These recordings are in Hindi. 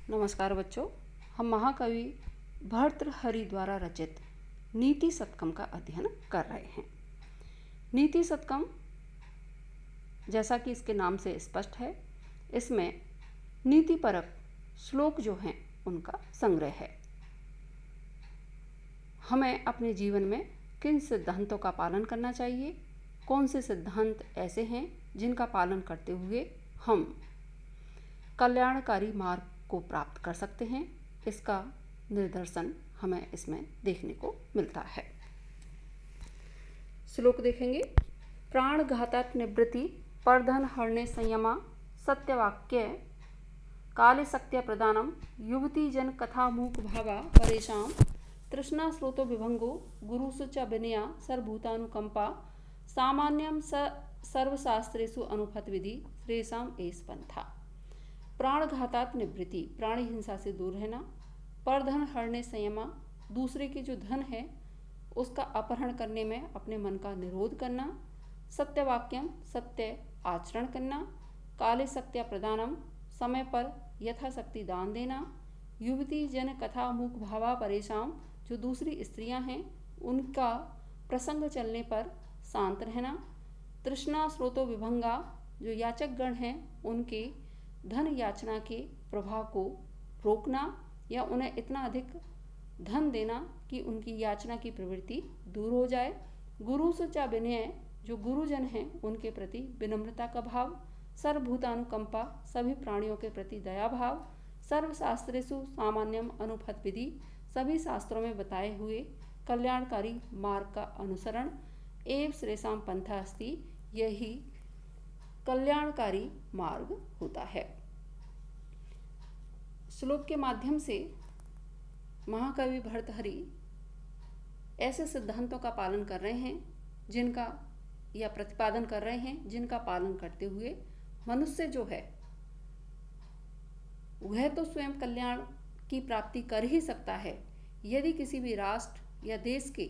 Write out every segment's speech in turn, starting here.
नमस्कार बच्चों, हम महाकवि भर्तृहरि द्वारा रचित नीति शतकम का अध्ययन कर रहे हैं। नीति शतकम, जैसा कि इसके नाम से स्पष्ट है, इसमें नीतिपरक श्लोक जो हैं उनका संग्रह है। हमें अपने जीवन में किन सिद्धांतों का पालन करना चाहिए, कौन से सिद्धांत ऐसे हैं जिनका पालन करते हुए हम कल्याणकारी मार्ग को प्राप्त कर सकते हैं, इसका निदर्शन हमें इसमें देखने को मिलता है। श्लोक देखेंगे। प्राणघातात् निवृत्ति परधन हरणे संयमा सत्यवाक्य काले सत्य प्रदानम युवती जन कथा मूक भावा परेशान तृष्णा स्रोतो विभंगो गुरुसु च विनया सर्वभूतानुकंपा सामान्यम सर्वशास्त्रेषु अनुपत विधि श्रेयसाम एष पंथा। प्राणघातात् निवृत्ति, प्राणी हिंसा से दूर रहना। परधन हरणे संयमा, दूसरे के जो धन है उसका अपहरण करने में अपने मन का निरोध करना। सत्यवाक्यम, सत्य आचरण करना। काले सत्य प्रदानम, समय पर यथाशक्ति दान देना। युवती जन कथा मूक भावा परेशान, जो दूसरी स्त्रियां हैं उनका प्रसंग चलने पर शांत रहना। तृष्णा स्रोतो विभंगा, जो याचक गण हैं उनके धन याचना के प्रभाव को रोकना या उन्हें इतना अधिक धन देना कि उनकी याचना की प्रवृत्ति दूर हो जाए। गुरु च विनय, जो गुरुजन हैं उनके प्रति विनम्रता का भाव। सर्वभूतानुकंपा, सभी प्राणियों के प्रति दया भाव। सर्वशास्त्रेषु सामान्यम अनुपत विधि, सभी शास्त्रों में बताए हुए कल्याणकारी मार्ग का अनुसरण। एव श्रेयसाम पंथा अस्ति, यही कल्याणकारी मार्ग होता है। श्लोक के माध्यम से महाकवि भर्तृहरि ऐसे सिद्धांतों का पालन कर रहे हैं जिनका या प्रतिपादन कर रहे हैं जिनका पालन करते हुए मनुष्य जो है वह तो स्वयं कल्याण की प्राप्ति कर ही सकता है, यदि किसी भी राष्ट्र या देश के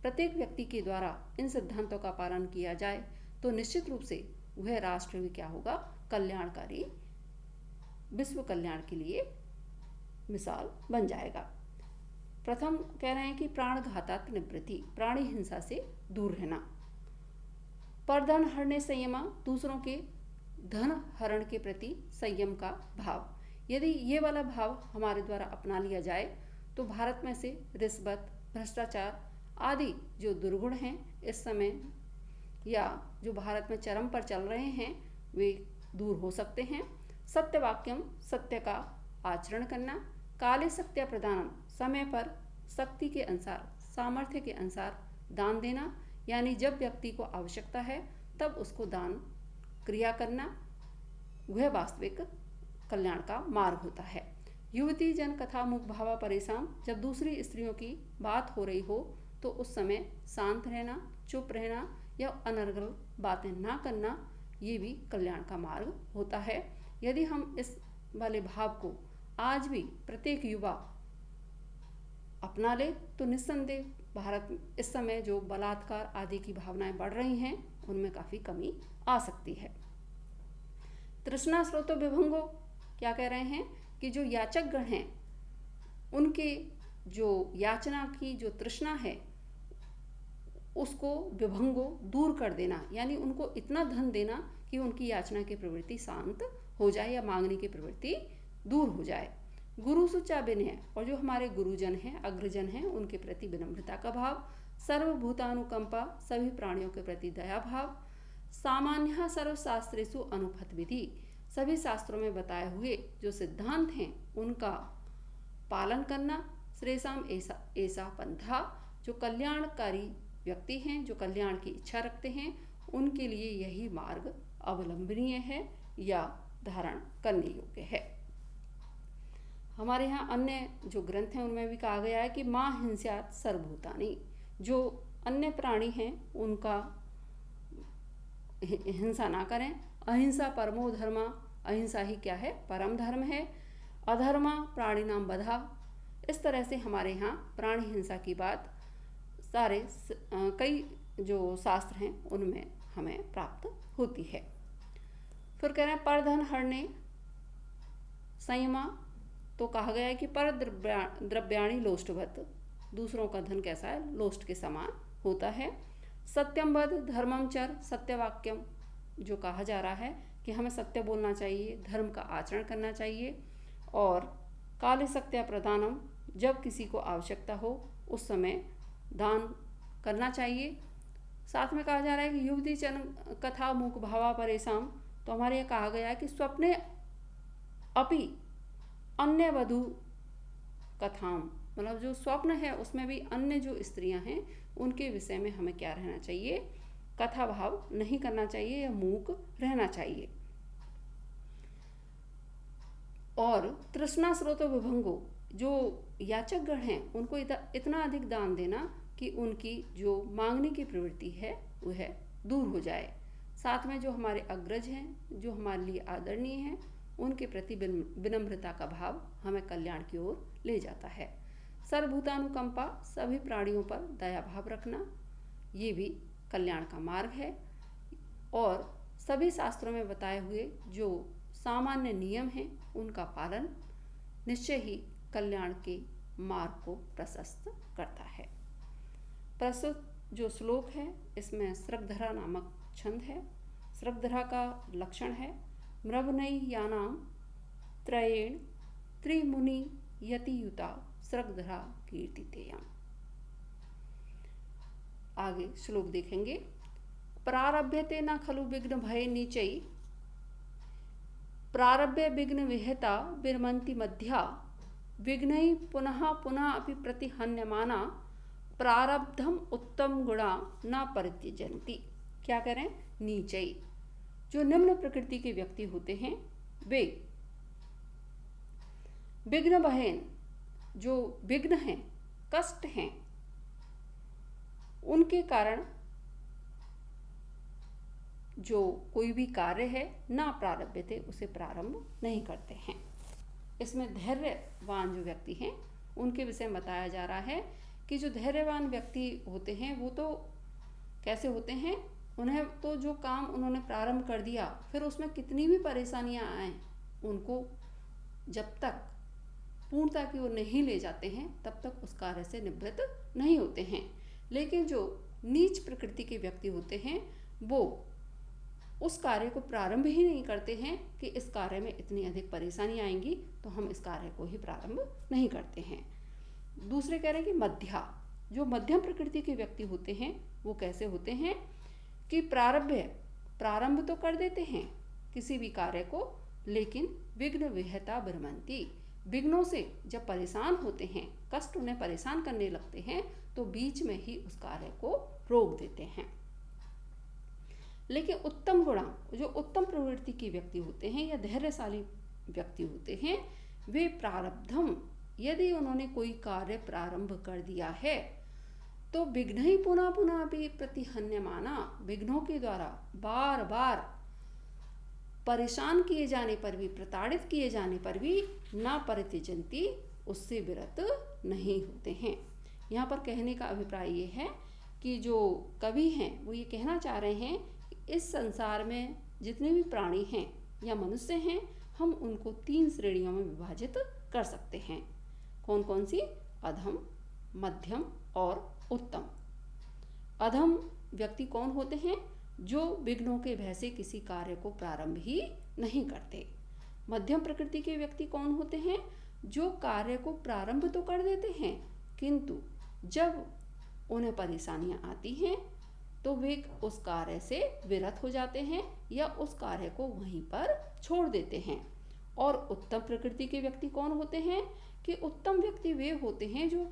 प्रत्येक व्यक्ति के द्वारा इन सिद्धांतों का पालन किया जाए तो निश्चित रूप से वह राष्ट्र भी क्या होगा, कल्याणकारी, विश्व कल्याण के लिए मिसाल बन जाएगा। प्रथम कह रहे हैं कि प्राणघातात् निवृत्ति, प्राणी हिंसा से दूर रहना। परधन हरणे संयमा, दूसरों के धन हरण के प्रति संयम का भाव। यदि ये वाला भाव हमारे द्वारा अपना लिया जाए तो भारत में से रिश्वत, भ्रष्टाचार आदि जो दुर्गुण हैं इस समय या जो भारत में चरम पर चल रहे हैं वे दूर हो सकते हैं। सत्यवाक्यम, सत्य का आचरण करना। काले सत्य प्रदानम, समय पर शक्ति के अनुसार, सामर्थ्य के अनुसार दान देना, यानी जब व्यक्ति को आवश्यकता है तब उसको दान क्रिया करना, वह वास्तविक कल्याण का मार्ग होता है। युवती जन कथा मुख भावा परेशान, जब दूसरी स्त्रियों की बात हो रही हो तो उस समय शांत रहना, चुप रहना या अनर्गल बातें ना करना, ये भी कल्याण का मार्ग होता है। यदि हम इस वाले भाव को आज भी प्रत्येक युवा अपना ले तो निस्संदेह भारत इस समय जो बलात्कार आदि की भावनाएं बढ़ रही हैं उनमें काफ़ी कमी आ सकती है। तृष्णा स्रोतो विभंगो, क्या कह रहे हैं कि जो याचक गण हैं उनके जो याचना की जो तृष्णा है उसको विभंगो, दूर कर देना, यानी उनको इतना धन देना कि उनकी याचना की प्रवृत्ति शांत हो जाए या मांगने की प्रवृत्ति दूर हो जाए। गुरुसु च विनय, और जो हमारे गुरुजन हैं, अग्रजन हैं, उनके प्रति विनम्रता का भाव। सर्वभूतानुकंपा, सभी प्राणियों के प्रति दया भाव। सामान्य सर्वशास्त्रेषु अनुपत विधि, सभी शास्त्रों में बताए हुए जो सिद्धांत हैं उनका पालन करना। श्रेयसाम ऐसा पंथा, जो कल्याणकारी व्यक्ति हैं, जो कल्याण की इच्छा रखते हैं, उनके लिए यही मार्ग अवलंबनीय है या धारण करने योग्य है। हमारे यहाँ अन्य जो ग्रंथ हैं उनमें भी कहा गया है कि माँ हिंस्यात् सर्वभूतानि, जो अन्य प्राणी हैं उनका हिंसा ना करें। अहिंसा परमो धर्मा, अहिंसा ही क्या है, परम धर्म है। अधर्मा प्राणिनाम वधा, इस तरह से हमारे यहाँ प्राणी हिंसा की बात सारे कई जो शास्त्र हैं उनमें हमें प्राप्त होती है। फिर कह रहे हैं परधन हरणे संयमा, तो कहा गया है कि पर द्रव्याणि लोष्टवत, दूसरों का धन कैसा है, लोष्ट के समान होता है। सत्यम वद धर्मम चर सत्यवाक्यम, जो कहा जा रहा है कि हमें सत्य बोलना चाहिए, धर्म का आचरण करना चाहिए। और काले सत्य प्रदानम, जब किसी को आवश्यकता हो उस समय दान करना चाहिए। साथ में कहा जा रहा है कि युवती चन कथा मूक भावा परेशान, तो हमारे यहाँ कहा गया है कि स्वप्ने अपि अन्य वधु कथाम, मतलब जो स्वप्न है उसमें भी अन्य जो स्त्रियां हैं उनके विषय में हमें क्या रहना चाहिए, कथा भाव नहीं करना चाहिए या मूक रहना चाहिए। और तृष्णा स्रोत विभंगो, जो याचक गण हैं उनको इतना अधिक दान देना कि उनकी जो मांगने की प्रवृत्ति है वह दूर हो जाए। साथ में जो हमारे अग्रज हैं, जो हमारे लिए आदरणीय हैं, उनके प्रति विनम्रता का भाव हमें कल्याण की ओर ले जाता है। सर्वभूतानुकंपा, सभी प्राणियों पर दया भाव रखना, ये भी कल्याण का मार्ग है। और सभी शास्त्रों में बताए हुए जो सामान्य नियम हैं उनका पालन निश्चय ही कल्याण के मार्ग को प्रशस्त करता है। प्रस्तुत जो श्लोक है इसमें सृगधरा नामक छंद है। सृगधरा का लक्षण है मृगनई यानाम त्रयेण त्रिमुनि यतियुता सृगधरा कीर्तितेयम्। आगे श्लोक देखेंगे। प्रारभ्यते न खलु विघ्न भय नीचै, प्रारभ्य विघ्न विहता विरमन्ति मध्या, विघ्नै पुनः पुनः अपि प्रतिहन्यमाना, प्रारब्धम उत्तम गुणा न परित्यजन्ति। क्या करें, नीचै, जो निम्न प्रकृति के व्यक्ति होते हैं वे विघ्न बहन, जो विघ्न हैं, कष्ट हैं, उनके कारण जो कोई भी कार्य है ना प्रारब्ध थे उसे प्रारंभ नहीं करते हैं। इसमें धैर्यवान जो व्यक्ति हैं उनके विषय में बताया जा रहा है कि जो धैर्यवान व्यक्ति होते हैं वो तो कैसे होते हैं, उन्हें तो जो काम उन्होंने प्रारंभ कर दिया फिर उसमें कितनी भी परेशानियां आए उनको जब तक पूर्णता की ओर नहीं ले जाते हैं तब तक उस कार्य से निवृत्त नहीं होते हैं। लेकिन जो नीच प्रकृति के व्यक्ति होते हैं वो उस कार्य को प्रारंभ ही नहीं करते हैं कि इस कार्य में इतनी अधिक परेशानी आएंगी तो हम इस कार्य को ही प्रारंभ नहीं करते हैं। दूसरे कह रहे हैं कि मध्या, जो मध्यम प्रकृति के व्यक्ति होते हैं वो कैसे होते हैं कि प्रारंभ तो कर देते हैं किसी भी कार्य को, लेकिन विघ्न विहता विरमन्ति, विघ्नों से जब परेशान होते हैं, कष्ट उन्हें परेशान करने लगते हैं तो बीच में ही उस कार्य को रोक देते हैं। लेकिन उत्तम गुणा, जो उत्तम प्रवृत्ति के व्यक्ति होते हैं या धैर्यशाली व्यक्ति होते हैं, वे प्रारब्धम, यदि उन्होंने कोई कार्य प्रारंभ कर दिया है तो विघ्न ही पुनः पुनः भी प्रतिहन्यमाना, विघ्नों के द्वारा बार बार परेशान किए जाने पर भी, प्रताड़ित किए जाने पर भी ना परित्यजन्ति, उससे विरत नहीं होते हैं। यहाँ पर कहने का अभिप्राय ये है कि जो कवि हैं वो ये कहना चाह रहे हैं कि इस संसार में जितने भी प्राणी हैं या मनुष्य हैं हम उनको 3 श्रेणियों में विभाजित कर सकते हैं। कौन कौन सी? अधम, मध्यम और उत्तम। अधम व्यक्ति कौन होते हैं? जो विघ्नों के भय से किसी कार्य को प्रारंभ ही नहीं करते। मध्यम प्रकृति के व्यक्ति कौन होते हैं? जो कार्य को प्रारंभ तो कर देते हैं किंतु जब उन्हें परेशानियां आती हैं तो वे उस कार्य से विरत हो जाते हैं या उस कार्य को वहीं पर छोड़ देते हैं। और उत्तम प्रकृति के व्यक्ति कौन होते हैं कि उत्तम व्यक्ति वे होते हैं जो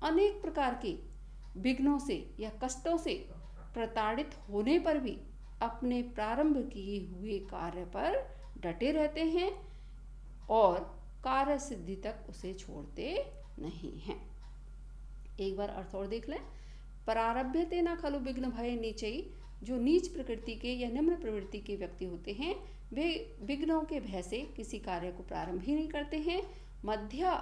अनेक प्रकार के विघ्नों से या कष्टों से प्रताड़ित होने पर भी अपने प्रारंभ किए हुए कार्य पर डटे रहते हैं और कार्य सिद्धि तक उसे छोड़ते नहीं हैं। एक बार अर्थ और देख लें। प्रारभ्यते न खलु विघ्न भय नीचै, जो नीच प्रकृति के या निम्न प्रवृत्ति के व्यक्ति होते हैं वे विघ्नों के भय से किसी कार्य को प्रारंभ ही नहीं करते हैं। मध्या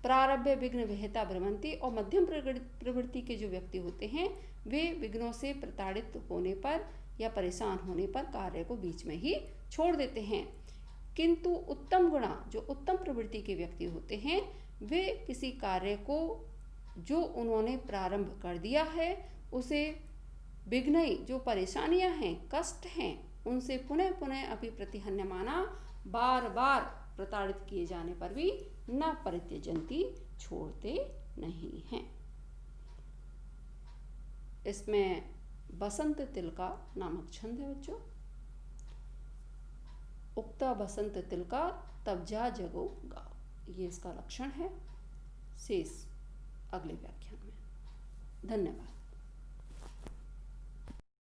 प्रारभ्य विघ्न विहता भ्रमंती, और मध्यम प्रवृत्ति के जो व्यक्ति होते हैं वे विघ्नों से प्रताड़ित होने पर या परेशान होने पर कार्य को बीच में ही छोड़ देते हैं। किंतु उत्तम गुणा, जो उत्तम प्रवृत्ति के व्यक्ति होते हैं, वे किसी कार्य को जो उन्होंने प्रारंभ कर दिया है उसे विघ्नई, जो परेशानियां हैं, कष्ट हैं, उनसे पुनः पुनः अपि प्रतिहन्यमाना, बार बार प्रताड़ित किए जाने पर भी न परित्यजन्ति, छोड़ते नहीं हैं। इसमें बसंत तिलका नामक छंद है बच्चों। उक्ता बसंत तिलका तब जा जगो गाओ, ये इसका लक्षण है। शेष अगले व्याख्यान में। धन्यवाद।